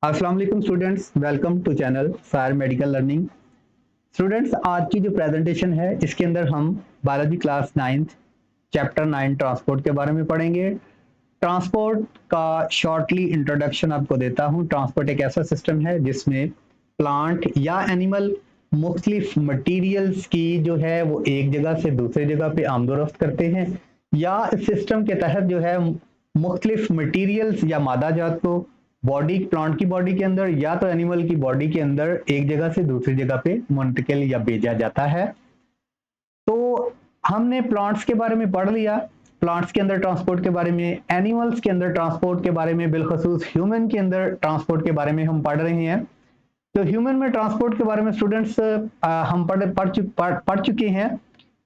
अस्सलाम वालेकुम students, welcome to channel fire medical learning. Students, आज की जो प्रेजेंटेशन है इसके अंदर हम biology class 9th chapter 9 transport के बारे में पढ़ेंगे। ट्रांसपोर्ट का शॉर्टली इंट्रोडक्शन आपको देता हूँ। ट्रांसपोर्ट एक ऐसा सिस्टम है जिसमें प्लांट या एनिमल मुख्तलिफ मटीरियल्स की जो है वो एक जगह से दूसरी जगह पे आमदोरफ्त करते हैं, या इस सिस्टम के तहत जो है मुख्तलिफ मटीरियल्स या मादा जात को बॉडी, प्लांट की बॉडी के अंदर या तो एनिमल की बॉडी के अंदर एक जगह से दूसरी जगह पे मुंतकिल या भेजा जाता है। तो हमने प्लांट्स के बारे में पढ़ लिया, प्लांट्स के अंदर ट्रांसपोर्ट के बारे में, एनिमल्स के अंदर ट्रांसपोर्ट के बारे में, बिलखसूस ह्यूमन के अंदर ट्रांसपोर्ट के बारे में हम पढ़ रहे हैं। तो ह्यूमन में ट्रांसपोर्ट के बारे में स्टूडेंट्स हम पढ़ चुके हैं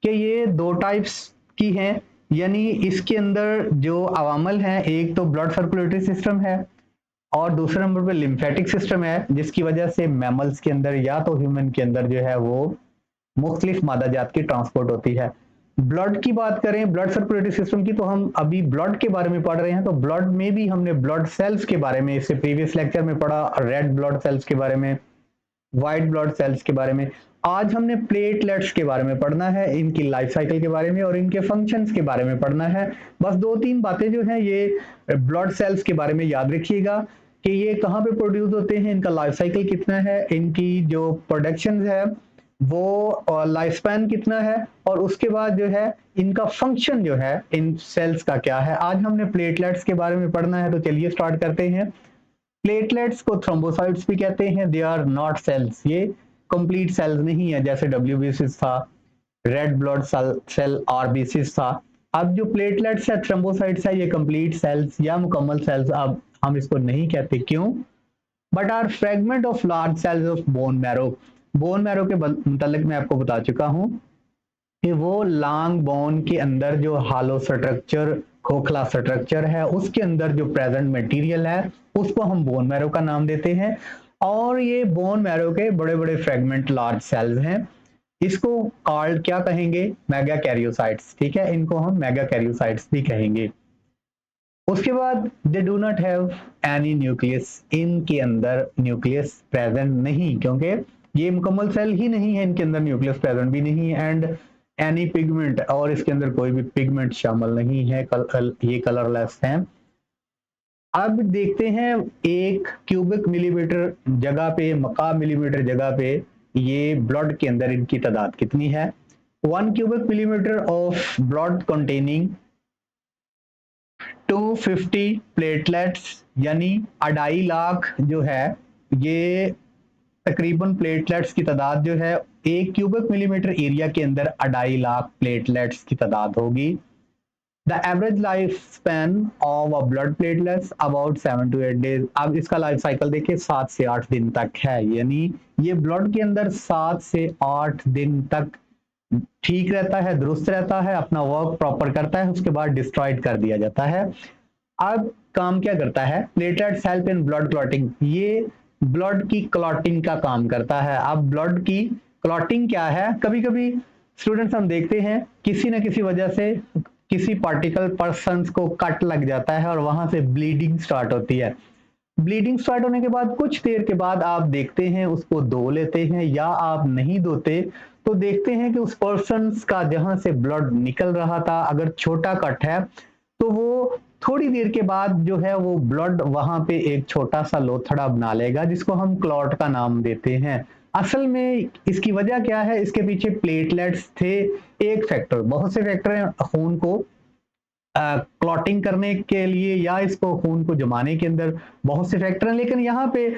कि ये दो टाइप्स की हैं, यानी इसके अंदर जो अवामल हैं, एक तो ब्लड सर्कुलेटरी सिस्टम है और दूसरे नंबर पे लिम्फेटिक सिस्टम है, जिसकी वजह से मैमल्स के अंदर या तो ह्यूमन के अंदर जो है वो मुख्तलिफ मादा जात की ट्रांसपोर्ट होती है। ब्लड की बात करें, ब्लड सर्कुलेटरी सिस्टम की, तो हम अभी ब्लड के बारे में पढ़ रहे हैं। तो ब्लड में भी हमने ब्लड सेल्स के बारे में इससे प्रीवियस लेक्चर में पढ़ा, रेड ब्लड सेल्स के बारे में, व्हाइट ब्लड सेल्स के बारे में। आज हमने प्लेटलेट्स के बारे में पढ़ना है, इनकी लाइफ साइकिल के बारे में और इनके फंक्शंस के बारे में पढ़ना है। बस दो तीन बातें जो हैं ये ब्लड सेल्स के बारे में याद रखिएगा कि ये कहाँ पे प्रोड्यूस होते हैं, इनका लाइफ साइकिल कितना है, इनकी जो प्रोडक्शन है वो लाइफ स्पैन कितना है, और उसके बाद जो है इनका फंक्शन जो है इन सेल्स का क्या है। आज हमने प्लेटलेट्स के बारे में पढ़ना है, तो चलिए स्टार्ट करते हैं। प्लेटलेट्स को थ्रोम्बोसाइट्स भी कहते हैं। दे आर नॉट सेल्स, ये कंप्लीट सेल्स नहीं है, जैसे डब्ल्यूबीसीज था, रेड ब्लड सेल आरबीसीज था। अब जो प्लेटलेट्स है, थ्रोम्बोसाइट्स है, ये कंप्लीट सेल्स या मुकम्मल सेल्स अब हम इसको नहीं कहते। क्यों? But are fragment of large cells of bone marrow. Bone marrow के मतलब मैं आपको बता चुका हूं कि वो लॉन्ग बोन के अंदर जो हालो स्ट्रक्चर, खोखला स्ट्रक्चर है, उसके अंदर जो प्रेजेंट मटेरियल है उसको हम बोन मैरो का नाम देते हैं। और ये बोन मैरो के बड़े बड़े फ्रेगमेंट लार्ज सेल्स हैं। इसको कॉल्ड क्या कहेंगे? Mega karyocytes. ठीक है, इनको हम मेगा कैरियोसाइट्स भी कहेंगे। उसके बाद they do not have any nucleus, इनके अंदर न्यूक्लियस प्रेजेंट नहीं, क्योंकि ये मुकम्मल सेल ही नहीं है, इनके अंदर न्यूक्लियस प्रेजेंट भी नहीं है। एंड एनी पिगमेंट, और इसके अंदर कोई भी पिगमेंट शामिल नहीं है, ये कलरलेस हैं। अब देखते हैं एक क्यूबिक मिलीमीटर जगह पे, मका मिलीमीटर जगह पे ये ब्लड के अंदर इनकी तादाद कितनी है। 1 cubic millimetre of blood containing 250 platelets, यानी 2.5 लाख जो है ये तकरीबन प्लेटलेट्स की तादाद जो है 1 क्यूबिक मिलीमीटर एरिया के अंदर 2.5 लाख प्लेटलेट्स की तादाद होगी। The average life span of a blood platelets about 7 to 8 days। अब इसका लाइफ साइकिल देखिए 7 से 8 दिन तक है, यानी ये ब्लड के अंदर 7 से 8 दिन तक ठीक रहता है, दुरुस्त रहता है, अपना वर्क प्रॉपर करता है, उसके बाद डिस्ट्रॉयड कर दिया जाता है। अब काम क्या करता है? Platelets help in blood clotting, ये ब्लड की क्लॉटिंग का काम करता है। अब ब्लड की क्लॉटिंग क्या है? कभी कभी स्टूडेंट्स हम देखते हैं किसी न किसी वजह से किसी पार्टिकल पर्सन को कट लग जाता है और वहां से ब्लीडिंग स्टार्ट होती है। ब्लीडिंग स्टार्ट होने के बाद कुछ देर के बाद आप देखते हैं उसको धो लेते हैं, या आप नहीं धोते तो देखते हैं कि उस पर्सन का जहां से ब्लड निकल रहा था, अगर छोटा कट है तो वो थोड़ी देर के बाद जो है वो ब्लड वहां पे एक छोटा सा लोथड़ा बना लेगा, जिसको हम क्लॉट का नाम देते हैं। असल में इसकी वजह क्या है? इसके पीछे प्लेटलेट्स थे, एक फैक्टर, बहुत से फैक्टर हैं खून को क्लॉटिंग करने के लिए या इसको खून को जमाने के अंदर बहुत से फैक्टर हैं, लेकिन यहाँ पे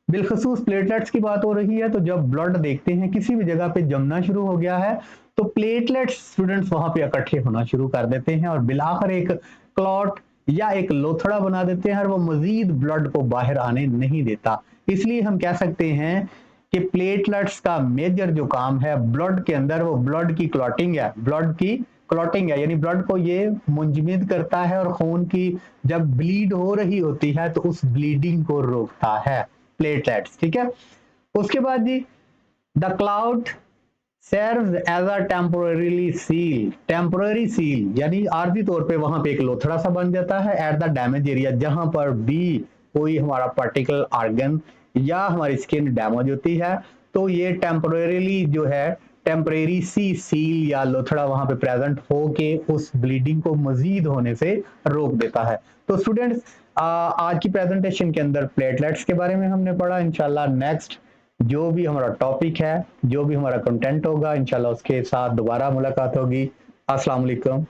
बिलखसूस प्लेटलेट्स की बात हो रही है। तो जब ब्लड देखते हैं किसी भी जगह पे जमना शुरू हो गया है, तो प्लेटलेट्स स्टूडेंट्स वहां पे इकट्ठे होना शुरू कर देते हैं और बिलाकर एक क्लॉट या एक लोथड़ा बना देते हैं, और वो मजीद ब्लड को बाहर आने नहीं देता। इसलिए हम कह सकते हैं कि प्लेटलेट्स का मेजर जो काम है ब्लड के अंदर, वो ब्लड की क्लॉटिंग है, ब्लड की क्लॉटिंग है, यानी ब्लड को ये मुंजमद करता है और खून की जब ब्लीड हो रही होती है तो उस ब्लीडिंग को रोकता है प्लेटलेट्स। ठीक है, उसके बाद जी the cloud serves as a temporarily seal, temporary seal, यानी आर्जी तौर पे वहां पे एक लोथड़ा सा बन जाता है एट द डैमेज एरिया, जहां पर भी कोई हमारा पर्टिकुलर ऑर्गन या हमारी स्किन डैमेज होती है तो ये टेम्परेरीली जो है टेम्परेरी सी सील या लोथड़ा वहां पे प्रेजेंट होके उस ब्लीडिंग को मजीद होने से रोक देता है। तो स्टूडेंट्स आज की प्रेजेंटेशन के अंदर प्लेटलेट्स के बारे में हमने पढ़ा। इंशाल्लाह नेक्स्ट जो भी हमारा टॉपिक है, जो भी हमारा कंटेंट होगा, इंशाल्लाह उसके साथ दोबारा मुलाकात होगी। अस्सलाम वालेकुम।